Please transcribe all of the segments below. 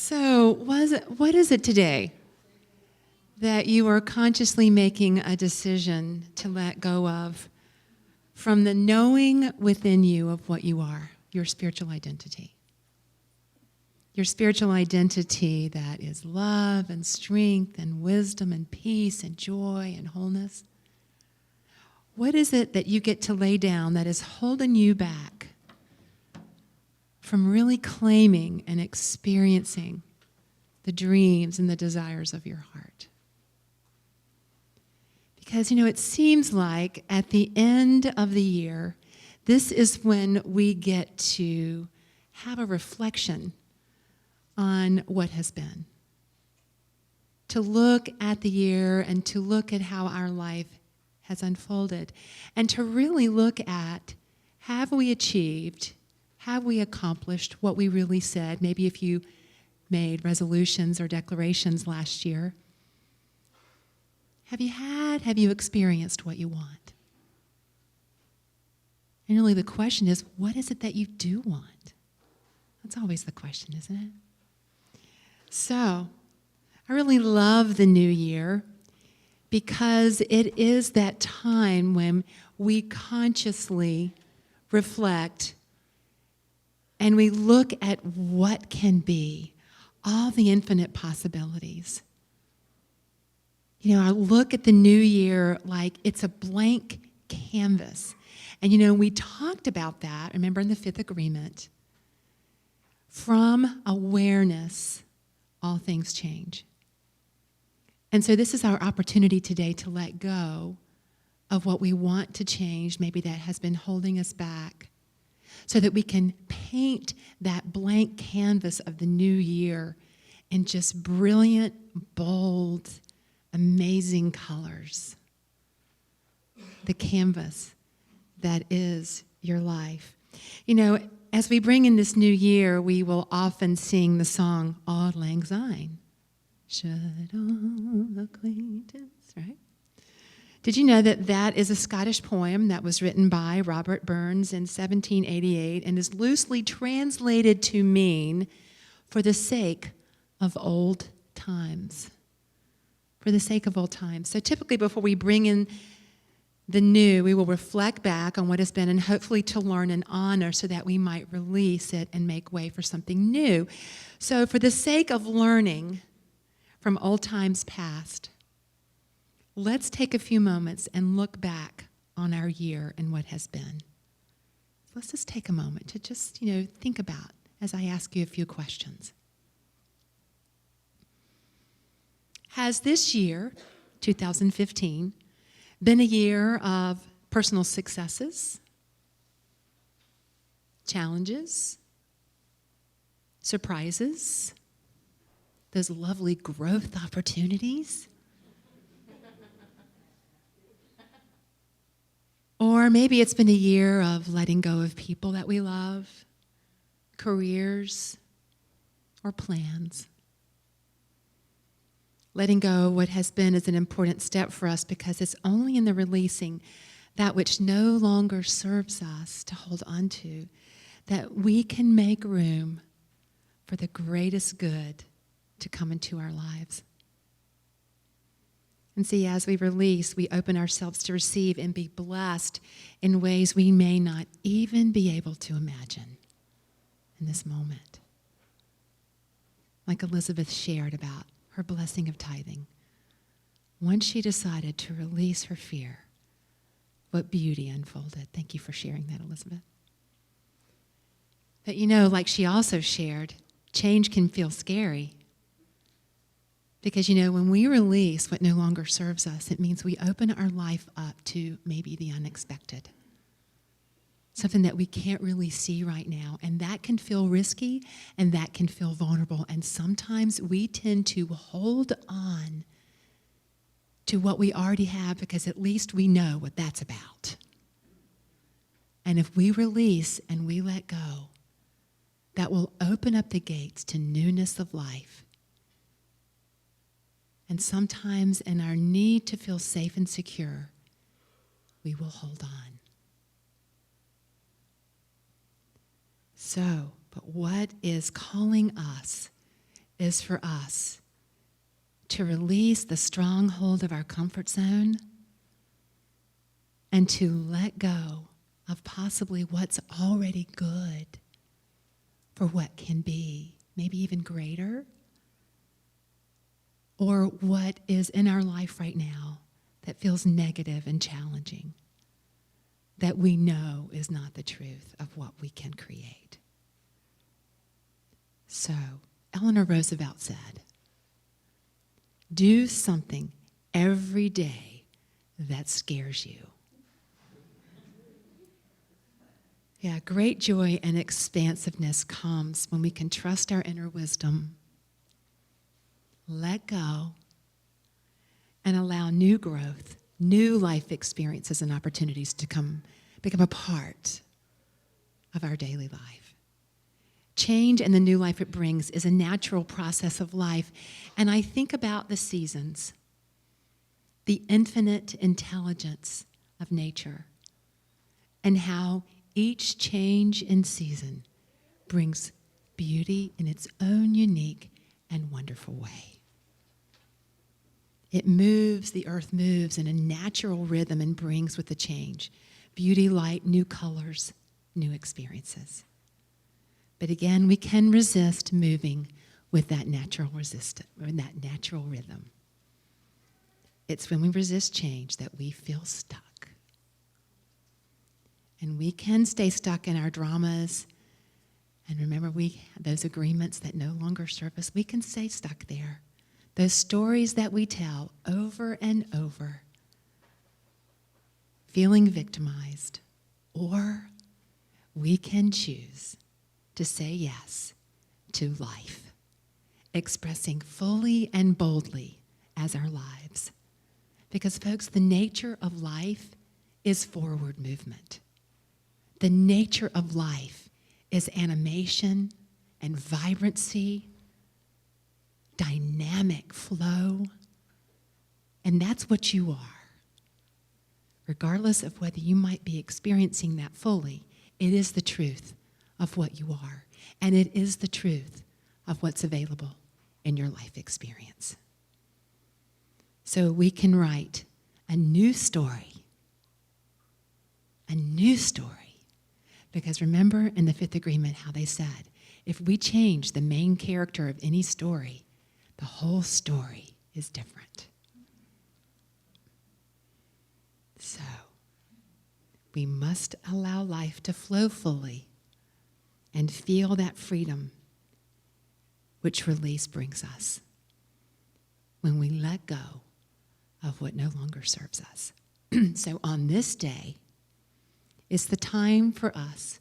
So, what is it today that you are consciously making a decision to let go of from the knowing within you of what you are, your spiritual identity? Your spiritual identity that is love and strength and wisdom and peace and joy and wholeness. What is it that you get to lay down that is holding you back from really claiming and experiencing the dreams and the desires of your heart? Because, it seems like at the end of the year, this is when we get to have a reflection on what has been. To look at the year and to look at how our life has unfolded. And to really look at, have we achieved, have we accomplished what we really said? Maybe if you made resolutions or declarations last year. Have you experienced what you want? And really the question is, what is it that you do want? That's always the question, isn't it? So, I really love the new year because it is that time when we consciously reflect and we look at what can be, all the infinite possibilities. I look at the new year like it's a blank canvas. And we talked about that, remember in the fifth agreement, from awareness, all things change. And so this is our opportunity today to let go of what we want to change, maybe that has been holding us back, so that we can paint that blank canvas of the new year in just brilliant, bold, amazing colors. The canvas that is your life. As we bring in this new year, we will often sing the song, Auld Lang Syne. Should all acquaintance, right? Did you know that that is a Scottish poem that was written by Robert Burns in 1788 and is loosely translated to mean, for the sake of old times. For the sake of old times. So typically before we bring in the new, we will reflect back on what has been and hopefully to learn and honor so that we might release it and make way for something new. So for the sake of learning from old times past, let's take a few moments and look back on our year and what has been. Let's just take a moment to just, think about as I ask you a few questions. Has this year, 2015, been a year of personal successes, challenges, surprises, those lovely growth opportunities? Or maybe it's been a year of letting go of people that we love, careers, or plans. Letting go of what has been is an important step for us because it's only in the releasing that which no longer serves us to hold on to that we can make room for the greatest good to come into our lives. And see, as we release, we open ourselves to receive and be blessed in ways we may not even be able to imagine in this moment. Like Elizabeth shared about her blessing of tithing. Once she decided to release her fear, what beauty unfolded. Thank you for sharing that, Elizabeth. But like she also shared, change can feel scary. Because, when we release what no longer serves us, it means we open our life up to maybe the unexpected. Something that we can't really see right now. And that can feel risky and that can feel vulnerable. And sometimes we tend to hold on to what we already have because at least we know what that's about. And if we release and we let go, that will open up the gates to newness of life. And sometimes in our need to feel safe and secure, we will hold on. So, but what is calling us is for us to release the stronghold of our comfort zone and to let go of possibly what's already good for what can be, maybe even greater, or what is in our life right now that feels negative and challenging, that we know is not the truth of what we can create. So, Eleanor Roosevelt said, do something every day that scares you. Yeah, great joy and expansiveness comes when we can trust our inner wisdom, let go, and allow new growth, new life experiences and opportunities to become a part of our daily life. Change and the new life it brings is a natural process of life. And I think about the seasons, the infinite intelligence of nature, and how each change in season brings beauty in its own unique and wonderful way. The earth moves in a natural rhythm and brings with the change beauty, light, new colors, new experiences. But again, we can resist moving with that natural rhythm. It's when we resist change that we feel stuck. And we can stay stuck in our dramas. And remember, those agreements that no longer serve us, we can stay stuck there. Those stories that we tell over and over, feeling victimized. Or we can choose to say yes to life, expressing fully and boldly as our lives. Because, folks, the nature of life is forward movement. The nature of life is animation and vibrancy, dynamic flow, and that's what you are. Regardless of whether you might be experiencing that fully, it is the truth of what you are, and it is the truth of what's available in your life experience. So we can write a new story, because remember in the fifth agreement how they said, if we change the main character of any story, the whole story is different. So, we must allow life to flow fully and feel that freedom which release brings us when we let go of what no longer serves us. So on this day, it's the time for us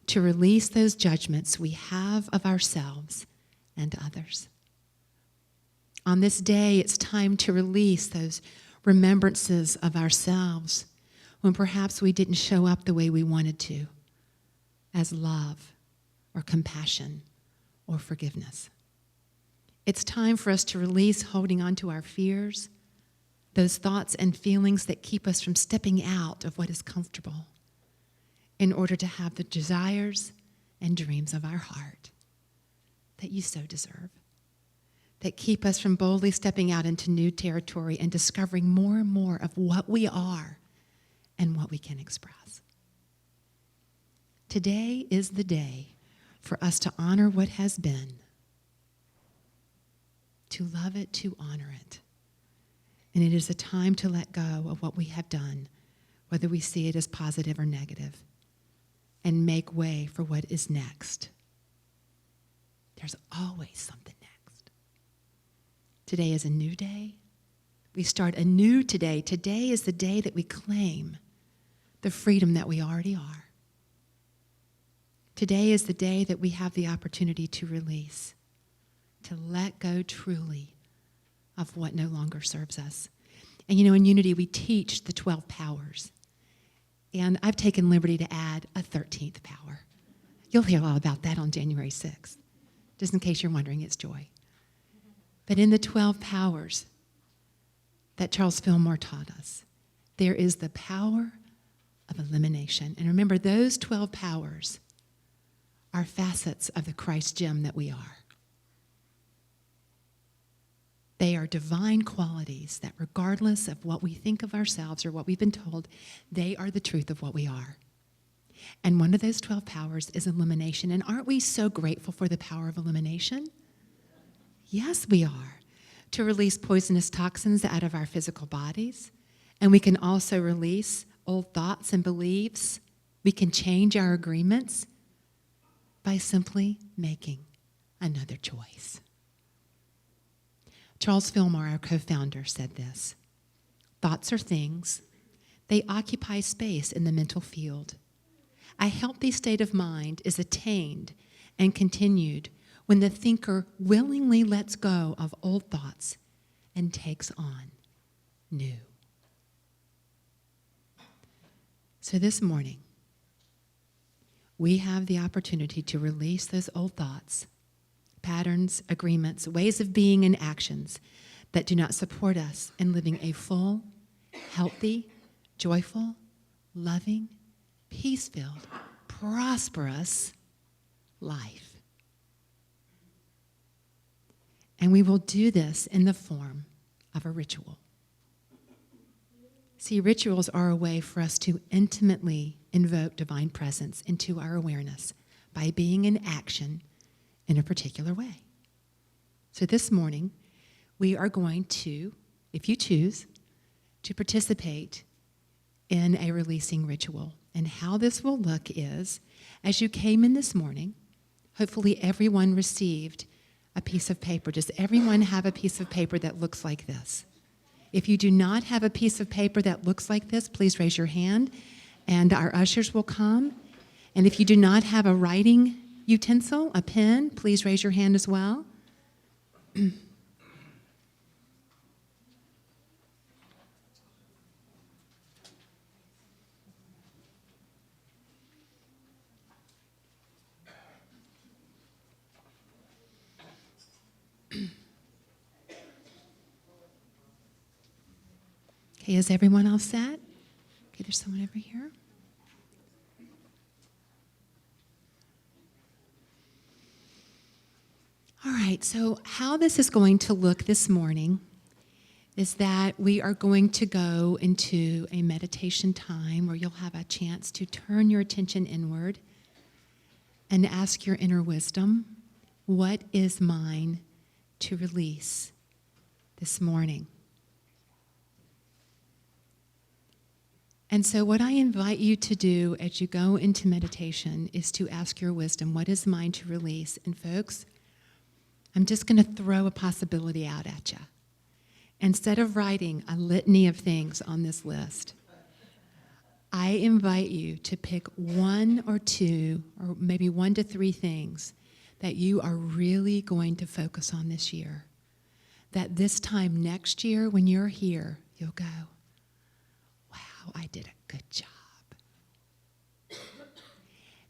to release those judgments we have of ourselves and others. On this day, it's time to release those remembrances of ourselves when perhaps we didn't show up the way we wanted to, as love or compassion or forgiveness. It's time for us to release holding on to our fears, those thoughts and feelings that keep us from stepping out of what is comfortable in order to have the desires and dreams of our heart that you so deserve, that keep us from boldly stepping out into new territory and discovering more and more of what we are and what we can express. Today is the day for us to honor what has been, to love it, to honor it. And it is a time to let go of what we have done, whether we see it as positive or negative, and make way for what is next. There's always something next. Today is a new day. We start anew today. Today is the day that we claim the freedom that we already are. Today is the day that we have the opportunity to release, to let go truly of what no longer serves us. And you know, in Unity, we teach the 12 powers. And I've taken liberty to add a 13th power. You'll hear all about that on January 6th. Just in case you're wondering, it's joy. But in the 12 powers that Charles Fillmore taught us, there is the power of elimination. And remember, those 12 powers are facets of the Christ gem that we are. They are divine qualities that regardless of what we think of ourselves or what we've been told, they are the truth of what we are. And one of those 12 powers is illumination. And aren't we so grateful for the power of illumination? Yes, we are. To release poisonous toxins out of our physical bodies. And we can also release old thoughts and beliefs. We can change our agreements by simply making another choice. Charles Fillmore, our co-founder, said this: "Thoughts are things. They occupy space in the mental field. A healthy state of mind is attained and continued when the thinker willingly lets go of old thoughts and takes on new." So this morning, we have the opportunity to release those old thoughts, patterns, agreements, ways of being, and actions that do not support us in living a full, healthy, joyful, loving, peace-filled, prosperous life. And we will do this in the form of a ritual. See, rituals are a way for us to intimately invoke divine presence into our awareness by being in action in a particular way. So this morning, we are going to, if you choose, to participate in a releasing ritual. And how this will look is, as you came in this morning, hopefully everyone received a piece of paper. Does everyone have a piece of paper that looks like this? If you do not have a piece of paper that looks like this, please raise your hand, and our ushers will come. And if you do not have a writing utensil, a pen, please raise your hand as well. Okay, is everyone all set? Okay, there's someone over here. All right, so how this is going to look this morning is that we are going to go into a meditation time where you'll have a chance to turn your attention inward and ask your inner wisdom, what is mine to release this morning? And so what I invite you to do as you go into meditation is to ask your wisdom, what is mine to release? And folks, I'm just going to throw a possibility out at you. Instead of writing a litany of things on this list, I invite you to pick one or two, or maybe 1 to 3 things that you are really going to focus on this year. That this time next year when you're here, you'll go, wow, I did a good job.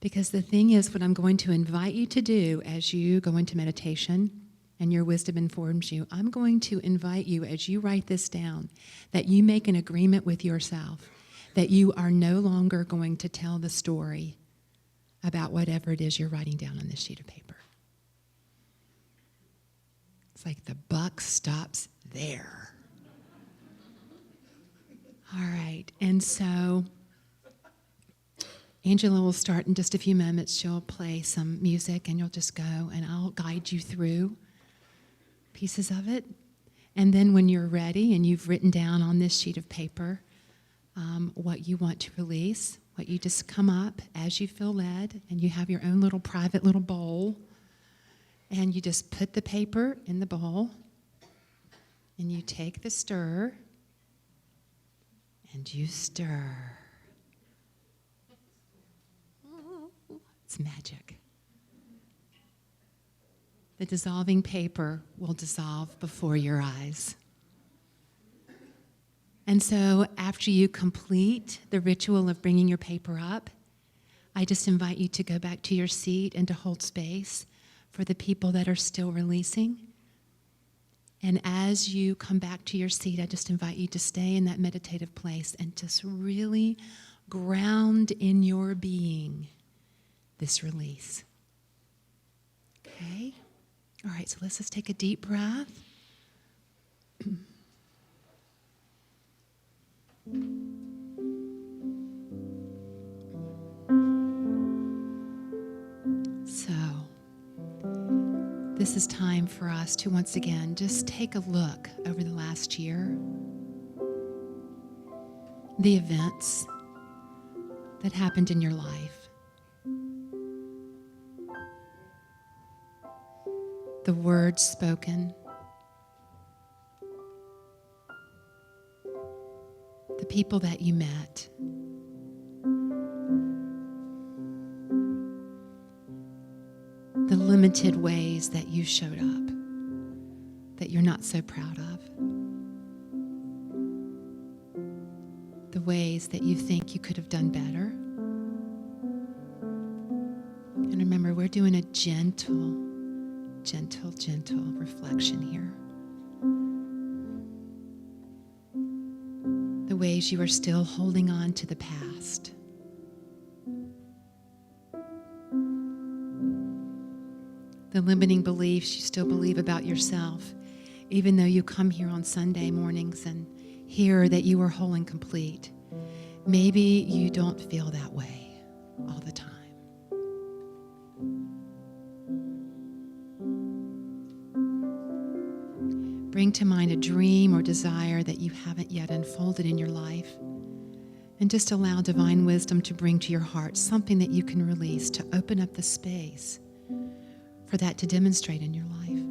Because the thing is, what I'm going to invite you to do as you go into meditation and your wisdom informs you, I'm going to invite you as you write this down that you make an agreement with yourself that you are no longer going to tell the story about whatever it is you're writing down on this sheet of paper. It's like the buck stops there. All right, and so Angela will start in just a few moments. She'll play some music and you'll just go and I'll guide you through pieces of it. And then when you're ready and you've written down on this sheet of paper what you want to release, what you just come up as you feel led, and you have your own little private little bowl, and you just put the paper in the bowl and you take the stir and you stir. It's magic. The dissolving paper will dissolve before your eyes. And so after you complete the ritual of bringing your paper up, I just invite you to go back to your seat and to hold space for the people that are still releasing. And as you come back to your seat, I just invite you to stay in that meditative place and just really ground in your being this release. Okay? All right, so let's just take a deep breath. So, this is time for us to once again just take a look over the last year, the events that happened in your life, the words spoken, the people that you met, the limited ways that you showed up that you're not so proud of, the ways that you think you could have done better. And remember, we're doing a gentle reflection here. The ways you are still holding on to the past. The limiting beliefs you still believe about yourself, even though you come here on Sunday mornings and hear that you are whole and complete. Maybe you don't feel that way all the time. Bring to mind a dream or desire that you haven't yet unfolded in your life, and just allow divine wisdom to bring to your heart something that you can release to open up the space for that to demonstrate in your life.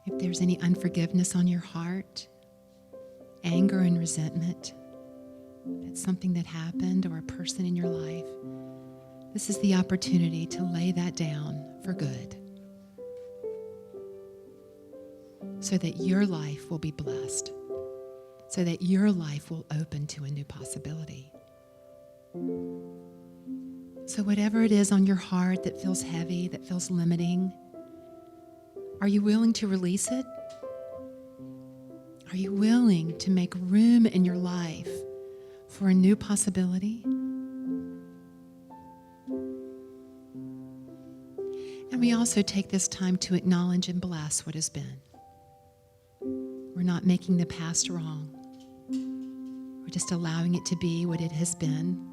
If there's any unforgiveness on your heart, anger and resentment, if it's something that happened or a person in your life, this is the opportunity to lay that down for good so that your life will be blessed, so that your life will open to a new possibility. So whatever it is on your heart that feels heavy, that feels limiting, are you willing to release it? Are you willing to make room in your life for a new possibility? And we also take this time to acknowledge and bless what has been. We're not making the past wrong. We're just allowing it to be what it has been.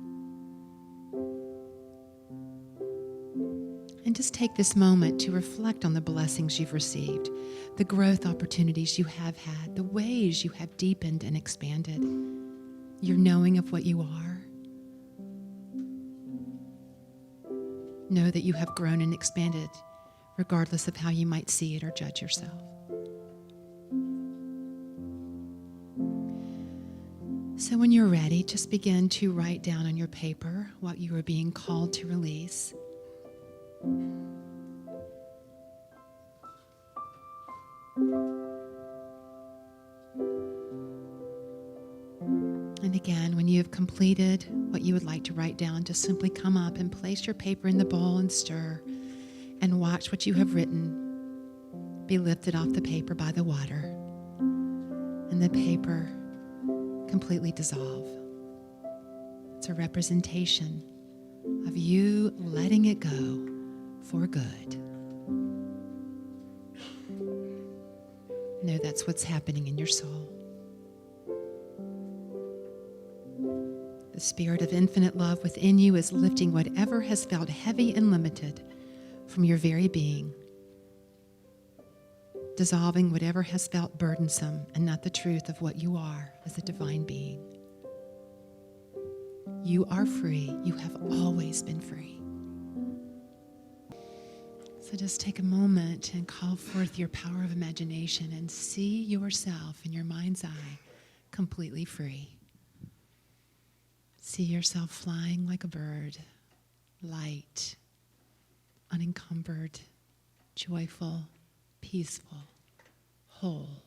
And just take this moment to reflect on the blessings you've received, the growth opportunities you have had, the ways you have deepened and expanded, your knowing of what you are. Know that you have grown and expanded, regardless of how you might see it or judge yourself. So when you're ready, just begin to write down on your paper what you are being called to release. And again, when you have completed what you would like to write down, just simply come up and place your paper in the bowl and stir and watch what you have written be lifted off the paper by the water and the paper completely dissolve. It's a representation of you letting it go for good. Know that's what's happening in your soul. The spirit of infinite love within you is lifting whatever has felt heavy and limited from your very being, dissolving whatever has felt burdensome and not the truth of what you are as a divine being. You are free. You have always been free. So just take a moment and call forth your power of imagination and see yourself in your mind's eye completely free. See yourself flying like a bird, light, unencumbered, joyful, peaceful, whole.